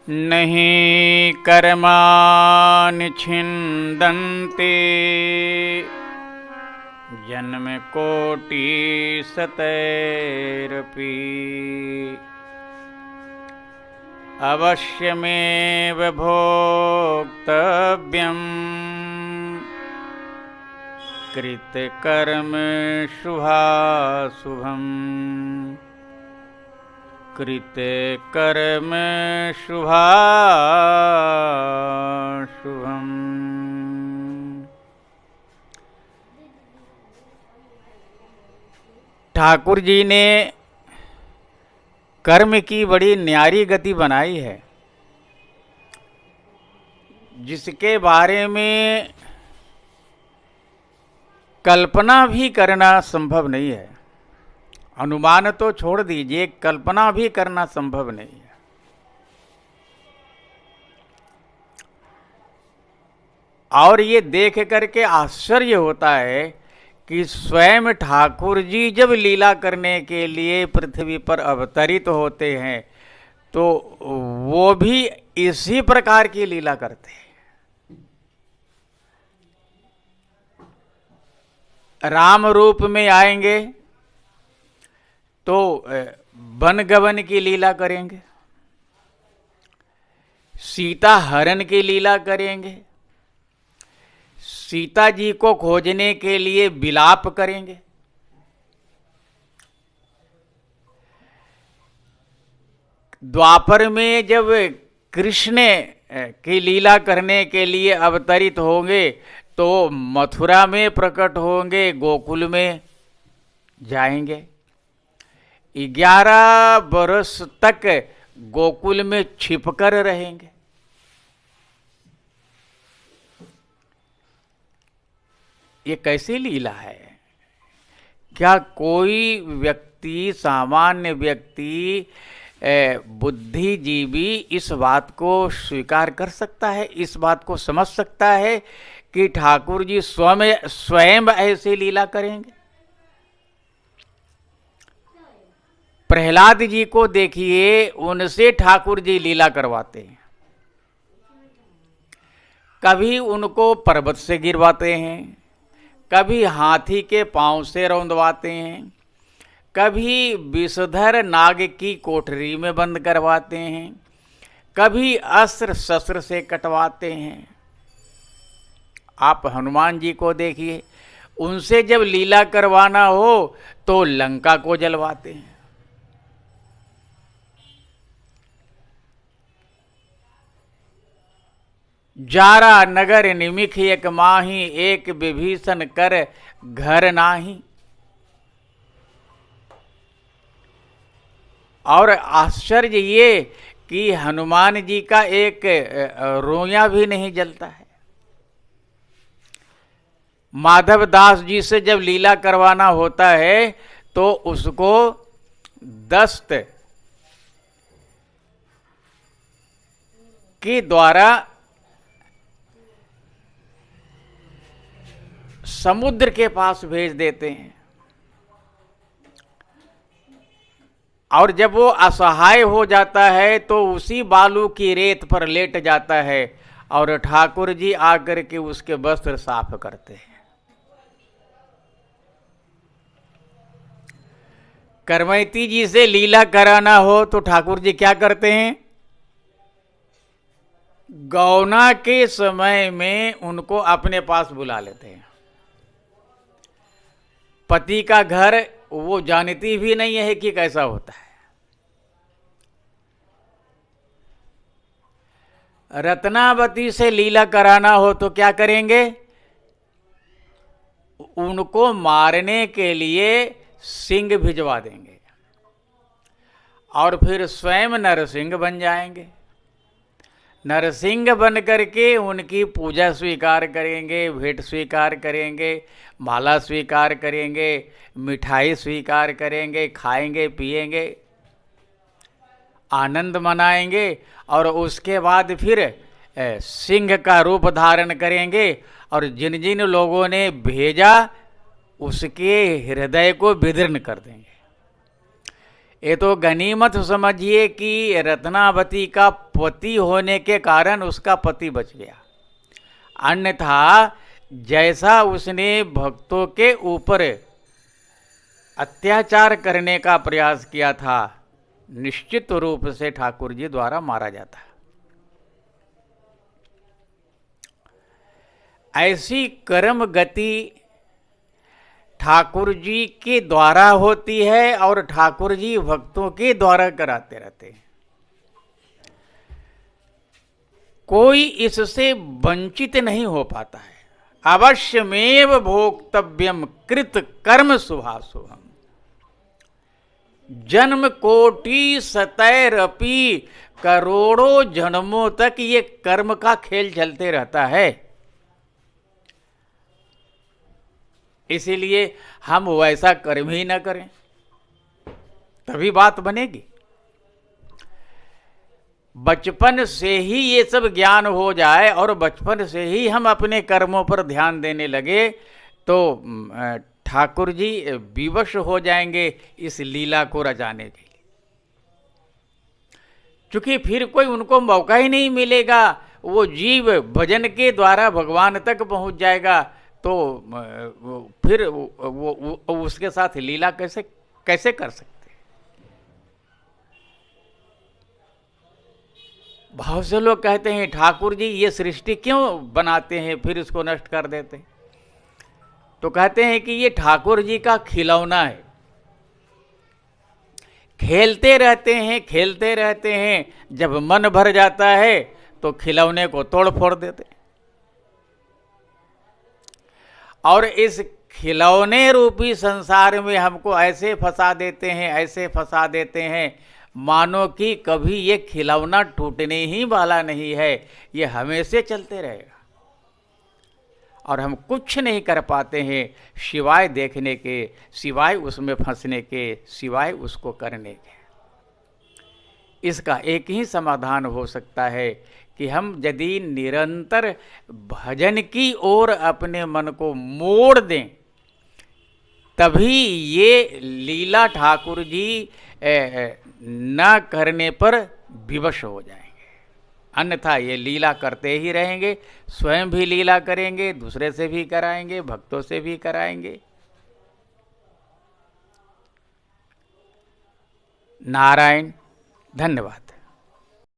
नहीं कर्माणि छिन्दन्ति जन्म कोटि शतैरपि अवश्यमेव भोक्तव्यम् कृतकर्म शुभाशुभम् कृतकर्म शुभाशुभम्। ठाकुर जी ने कर्म की बड़ी न्यारी गति बनाई है, जिसके बारे में कल्पना भी करना संभव नहीं है। अनुमान तो छोड़ दीजिए, कल्पना भी करना संभव नहीं है। और ये देख करके आश्चर्य होता है कि स्वयं ठाकुर जी जब लीला करने के लिए पृथ्वी पर अवतरित होते हैं तो वो भी इसी प्रकार की लीला करते हैं। राम रूप में आएंगे तो वनगमन की लीला करेंगे, सीता हरण की लीला करेंगे, सीता जी को खोजने के लिए विलाप करेंगे। द्वापर में जब कृष्ण की लीला करने के लिए अवतरित होंगे तो मथुरा में प्रकट होंगे, गोकुल में जाएंगे। 11 वर्ष तक गोकुल में छिपकर रहेंगे। ये कैसी लीला है? क्या कोई व्यक्ति, सामान्य व्यक्ति, बुद्धिजीवी इस बात को स्वीकार कर सकता है, इस बात को समझ सकता है कि ठाकुर जी स्वयं ऐसी लीला करेंगे? प्रहलाद जी को देखिए, उनसे ठाकुर जी लीला करवाते हैं। कभी उनको पर्वत से गिरवाते हैं, कभी हाथी के पांव से रौंदवाते हैं, कभी विषधर नाग की कोठरी में बंद करवाते हैं, कभी अस्त्र शस्त्र से कटवाते हैं। आप हनुमान जी को देखिए, उनसे जब लीला करवाना हो तो लंका को जलवाते हैं। जारा नगर निमिख एक माही, एक विभीषण कर घर नाही। और आश्चर्य ये कि हनुमान जी का एक रोया भी नहीं जलता है। माधव दास जी से जब लीला करवाना होता है तो उसको दस्त के द्वारा समुद्र के पास भेज देते हैं। और जब वो असहाय हो जाता है तो उसी बालू की रेत पर लेट जाता है और ठाकुर जी आकर के उसके वस्त्र साफ करते हैं। करमैती जी से लीला कराना हो तो ठाकुर जी क्या करते हैं? गौना के समय में उनको अपने पास बुला लेते हैं। पति का घर वो जानती भी नहीं है कि कैसा होता है। रत्नावती से लीला कराना हो तो क्या करेंगे? उनको मारने के लिए सिंह भिजवा देंगे और फिर स्वयं नरसिंह बन जाएंगे। नरसिंह बन करके उनकी पूजा स्वीकार करेंगे, भेंट स्वीकार करेंगे, माला स्वीकार करेंगे, मिठाई स्वीकार करेंगे, खाएंगे पिएंगे, आनंद मनाएंगे और उसके बाद फिर सिंह का रूप धारण करेंगे और जिन जिन लोगों ने भेजा उसके हृदय को विदीर्ण कर देंगे। ये तो गनीमत समझिए कि रत्नावती का पति होने के कारण उसका पति बच गया, अन्यथा जैसा उसने भक्तों के ऊपर अत्याचार करने का प्रयास किया था, निश्चित रूप से ठाकुर जी द्वारा मारा जाता। ऐसी कर्म गति ठाकुर जी के द्वारा होती है और ठाकुर जी भक्तों के द्वारा कराते रहते हैं। कोई इससे वंचित नहीं हो पाता है। अवश्यमेव भोक्तव्यम कृत कर्म शुभाशुभम। जन्म कोटि सतैरपि, करोड़ों जन्मों तक ये कर्म का खेल चलते रहता है। इसीलिए हम वैसा कर्म ही न करें, तभी बात बनेगी। बचपन से ही ये सब ज्ञान हो जाए और बचपन से ही हम अपने कर्मों पर ध्यान देने लगे तो ठाकुर जी विवश हो जाएंगे इस लीला को रचाने के लिए। क्योंकि फिर कोई उनको मौका ही नहीं मिलेगा, वो जीव भजन के द्वारा भगवान तक पहुंच जाएगा, तो फिर वो उसके साथ लीला कैसे कर सकते। बहुत से लोग कहते हैं ठाकुर जी ये सृष्टि क्यों बनाते हैं फिर इसको नष्ट कर देते हैं। तो कहते हैं कि ये ठाकुर जी का खिलौना है, खेलते रहते हैं, जब मन भर जाता है तो खिलौने को तोड़ फोड़ देते हैं। और इस खिलौने रूपी संसार में हमको ऐसे फंसा देते हैं मानो कि कभी ये खिलौना टूटने ही वाला नहीं है, ये हमेशा चलते रहेगा और हम कुछ नहीं कर पाते हैं सिवाय देखने के, सिवाय उसमें फंसने के, सिवाय उसको करने के। इसका एक ही समाधान हो सकता है कि हम यदि निरंतर भजन की ओर अपने मन को मोड़ दें, तभी ये लीला ठाकुर जी न करने पर विवश हो जाएंगे। अन्यथा ये लीला करते ही रहेंगे, स्वयं भी लीला करेंगे, दूसरे से भी कराएंगे, भक्तों से भी कराएंगे। नारायण, धन्यवाद।